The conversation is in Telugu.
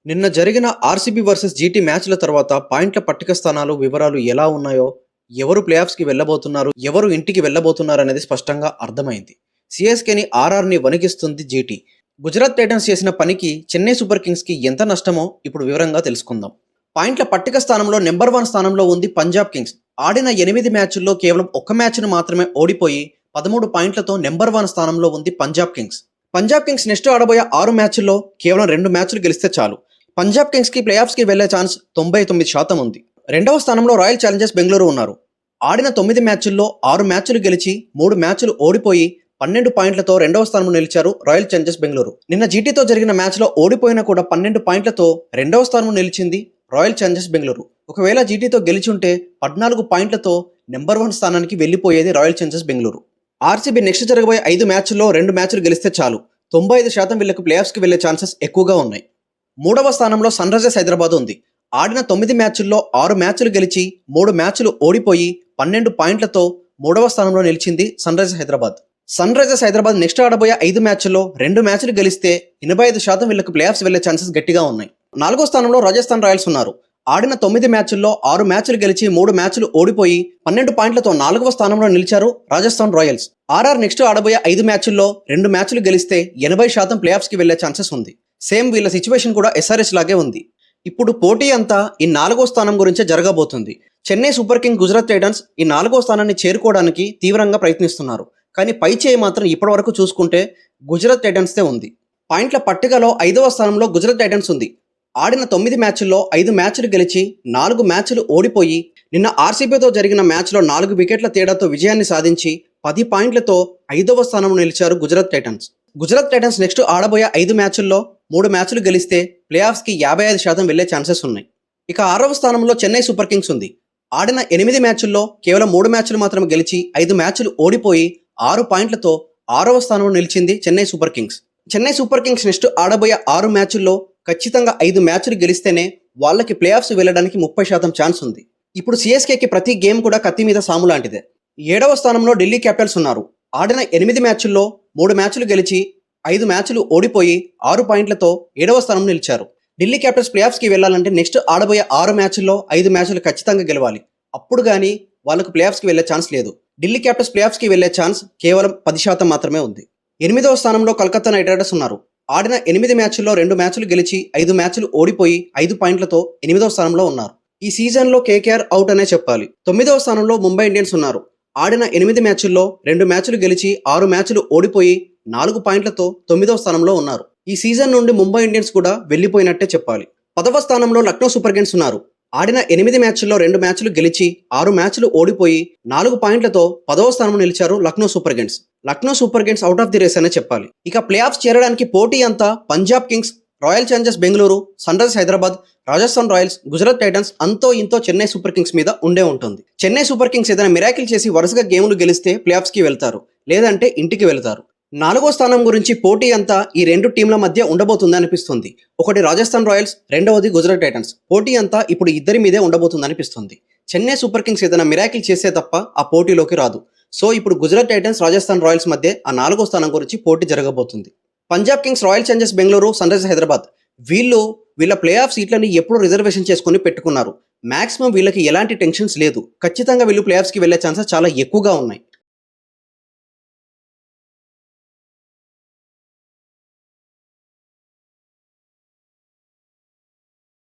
నిన్న జరిగిన ఆర్సీబీ వర్సెస్ జీటీ మ్యాచ్ల తర్వాత పాయింట్ల పట్టిక స్థానాలు వివరాలు ఎలా ఉన్నాయో, ఎవరు ప్లేఆఫ్స్కి వెళ్ళబోతున్నారు, ఎవరు ఇంటికి వెళ్ళబోతున్నారు అనేది స్పష్టంగా అర్థమైంది. సిఎస్కేని ఆర్ఆర్ని వణికిస్తుంది జీటీ. గుజరాత్ టైటన్స్ చేసిన పనికి చెన్నై సూపర్ కింగ్స్కి ఎంత నష్టమో ఇప్పుడు వివరంగా తెలుసుకుందాం. పాయింట్ల పట్టిక స్థానంలో నెంబర్ 1 స్థానంలో ఉంది పంజాబ్ కింగ్స్. ఆడిన 8 మ్యాచ్ల్లో కేవలం ఒక్క మ్యాచ్ను మాత్రమే ఓడిపోయి 13 పాయింట్లతో నెంబర్ 1 స్థానంలో ఉంది Punjab Kings. Punjab Kings next ఆడబోయే 6 మ్యాచ్ల్లో కేవలం 2 మ్యాచ్లు గెలిస్తే చాలు. పంజాబ్ కింగ్స్కి ప్లేఆఫ్స్కి వెళ్లే ఛాన్స్ 99% ఉంది. రెండవ స్థానంలో రాయల్ ఛాలెంజర్స్ బెంగళూరు ఉన్నారు. ఆడిన 9 మ్యాచ్ల్లో 6 మ్యాచ్లు గెలిచి 3 మ్యాచ్లు ఓడిపోయి 12 పాయింట్లతో రెండవ స్థానంలో నిలిచారు రాయల్ ఛాలెంజర్స్ బెంగళూరు. నిన్న జీటీతో జరిగిన మ్యాచ్లో ఓడిపోయినా కూడా 12 పాయింట్లతో రెండవ స్థానంలో నిలిచింది రాయల్ ఛాలెంజర్స్ బెంగళూరు. ఒకవేళ జీటీతో గెలిచుంటే 14 పాయింట్లతో నెంబర్ 1 స్థానానికి వెళ్లిపోయేది Royal Challengers Bengaluru. RCB next జరగబోయే 5 మ్యాచ్ల్లో 2 మ్యాచ్లు గెలిస్తే చాలు. 95% వీళ్లకు ప్లేఆఫ్స్కి వెళ్లే ఛాన్సెస్ ఎక్కువగా ఉన్నాయి. మూడవ స్థానంలో సన్ రైజర్స్ హైదరాబాద్ ఉంది. ఆడిన 9 మ్యాచ్ల్లో 6 మ్యాచ్లు గెలిచి 3 మ్యాచ్లు ఓడిపోయి 12 పాయింట్లతో మూడవ స్థానంలో నిలిచింది Sunrisers Hyderabad. Sunrisers Hyderabad next ఆడబోయే 5 మ్యాచ్ల్లో 2 మ్యాచ్లు గెలిస్తే 85% వీళ్లకు ప్లేఆఫ్స్ వెళ్లే ఛాన్సెస్ గట్టిగా ఉన్నాయి. 4వ స్థానంలో రాజస్థాన్ రాయల్స్ ఉన్నారు. ఆడిన 9 మ్యాచ్ల్లో 6 మ్యాచ్లు గెలిచి 3 మ్యాచ్లు ఓడిపోయి 12 పాయింట్లతో 4వ స్థానంలో నిలిచారు రాజస్థాన్ రాయల్స్. ఆర్ఆర్ నెక్స్ట్ ఆడబోయే 5 మ్యాచ్ల్లో 2 మ్యాచ్లు గెలిస్తే 80% ప్లేఆఫ్స్కి వెళ్లే ఛాన్సెస్ ఉంది. సేమ్ వీళ్ళ సిచ్యువేషన్ కూడా ఎస్ఆర్ఎస్ లాగే ఉంది. ఇప్పుడు పోటీ అంతా ఈ 4వ స్థానం గురించే జరగబోతుంది. Chennai super king, Gujarat Titans ఈ 4వ స్థానాన్ని చేరుకోవడానికి తీవ్రంగా ప్రయత్నిస్తున్నారు. కానీ పై చేయి మాత్రం ఇప్పటివరకు చూసుకుంటే గుజరాత్ టైటన్స్దే ఉంది. పాయింట్ల పట్టికలో 5వ స్థానంలో గుజరాత్ టైటన్స్ ఉంది. ఆడిన 9 మ్యాచ్ల్లో 5 మ్యాచ్లు గెలిచి 4 మ్యాచ్లు ఓడిపోయి నిన్న ఆర్సీబీతో జరిగిన మ్యాచ్లో 4 వికెట్ల తేడాతో విజయాన్ని సాధించి 10 పాయింట్లతో 5వ స్థానంలో నిలిచారు Gujarat Titans. Gujarat Titans next ఆడబోయే 5 మ్యాచ్ల్లో 3 మ్యాచ్లు గెలిస్తే ప్లేఆఫ్స్కి 55% వెళ్లే ఛాన్సెస్ ఉన్నాయి. ఇక 6వ స్థానంలో చెన్నై సూపర్ కింగ్స్ ఉంది. ఆడిన 8 మ్యాచ్ల్లో కేవలం 3 మ్యాచ్లు మాత్రమే గెలిచి 5 మ్యాచ్లు ఓడిపోయి 6 పాయింట్లతో 6వ స్థానంలో నిలిచింది Chennai Super Kings. Chennai Super Kings next ఆడబోయే 6 మ్యాచ్ల్లో ఖచ్చితంగా 5 మ్యాచ్లు గెలిస్తేనే వాళ్ళకి ప్లేఆఫ్స్ వెళ్ళడానికి 30% ఛాన్స్ ఉంది. ఇప్పుడు సిఎస్కేకి ప్రతి గేమ్ కూడా కత్తి మీద సాము లాంటిదే. 7వ స్థానంలో ఢిల్లీ క్యాపిటల్స్ ఉన్నారు. ఆడిన 8 మ్యాచ్ల్లో 3 మ్యాచ్లు గెలిచి 5 మ్యాచ్లు ఓడిపోయి 6 పాయింట్లతో 7వ స్థానంలో నిలిచారు. ఢిల్లీ క్యాపిటల్స్ ప్లేఆఫ్స్కి వెళ్ళాలంటే నెక్స్ట్ ఆడబోయే 6 మ్యాచ్ల్లో 5 మ్యాచ్లు ఖచ్చితంగా గెలవాలి. అప్పుడు కానీ వాళ్ళకు ప్లేఆఫ్స్కి వెళ్ళే ఛాన్స్ లేదు. ఢిల్లీ క్యాపిటల్స్ ప్లేఆఫ్స్కి వెళ్ళే ఛాన్స్ కేవలం 10% మాత్రమే ఉంది. 8వ స్థానంలో కలకత్తా నైట్ రైడర్స్ ఉన్నారు. ఆడిన 8 మ్యాచ్ల్లో 2 మ్యాచ్లు గెలిచి 5 మ్యాచ్లు ఓడిపోయి 5 పాయింట్లతో 8వ స్థానంలో ఉన్నారు. ఈ సీజన్లో కేకేఆర్ అవుట్ అనే చెప్పాలి. 9వ స్థానంలో ముంబై ఇండియన్స్ ఉన్నారు. ఆడిన 8 మ్యాచ్ల్లో 2 మ్యాచ్లు గెలిచి 6 మ్యాచ్లు ఓడిపోయి 4 పాయింట్లతో 9వ స్థానంలో ఉన్నారు. ఈ సీజన్ నుండి ముంబై ఇండియన్స్ కూడా వెళ్లిపోయినట్టే చెప్పాలి. 10వ స్థానంలో లక్నో సూపర్ కింగ్స్ ఉన్నారు. ఆడిన 8 మ్యాచ్ల్లో 2 మ్యాచ్లు గెలిచి 6 మ్యాచ్లు ఓడిపోయి 4 పాయింట్లతో 10వ స్థానంలో నిలిచారు Lucknow Super Kings. Lucknow Super Kings out of the race అనే చెప్పాలి. ఇక ప్లేఆఫ్స్ చేరడానికి పోటీ అంతా Punjab Kings, Royal Challengers Bengaluru, Sunrisers Hyderabad, Rajasthan Royals, Gujarat Titans అంతో ఇంతో చెన్నై సూపర్ కింగ్స్ మీద ఉండే ఉంటుంది. చెన్నై సూపర్ కింగ్స్ ఏదైనా మిరాకిల్ చేసి వరుసగా గేములు గెలిస్తే ప్లేఆఫ్స్కి వెళ్తారు, లేదంటే ఇంటికి వెళ్తారు. 4వ స్థానం గురించి పోటీ అంతా ఈ 2 టీంల మధ్య ఉండబోతుంది అనిపిస్తుంది. ఒకటి రాజస్థాన్ రాయల్స్, రెండవది గుజరాత్ టైటన్స్. పోటీ అంతా ఇప్పుడు ఇద్దరి మీదే ఉండబోతుంది అనిపిస్తుంది. చెన్నై సూపర్ కింగ్స్ ఏదైనా మిరాకిల్ చేసే తప్ప ఆ పోటీలోకి రాదు. సో ఇప్పుడు గుజరాత్ టైటన్స్, రాజస్థాన్ రాయల్స్ మధ్య ఆ 4వ స్థానం గురించి పోటీ జరగబోతుంది. Punjab Kings, Royal Challengers Bengaluru, Sunrisers Hyderabad వీళ్ళ ప్లేఆఫ్ సీట్లని ఎప్పుడు రిజర్వేషన్ చేసుకుని పెట్టుకున్నారు. మాక్సిమం వీళ్ళకి ఎలాంటి టెన్షన్స్ లేదు. ఖచ్చితంగా వీళ్ళు ప్లేఆఫ్స్కి వెళ్లే ఛాన్సెస్ చాలా ఎక్కువగా ఉన్నాయి.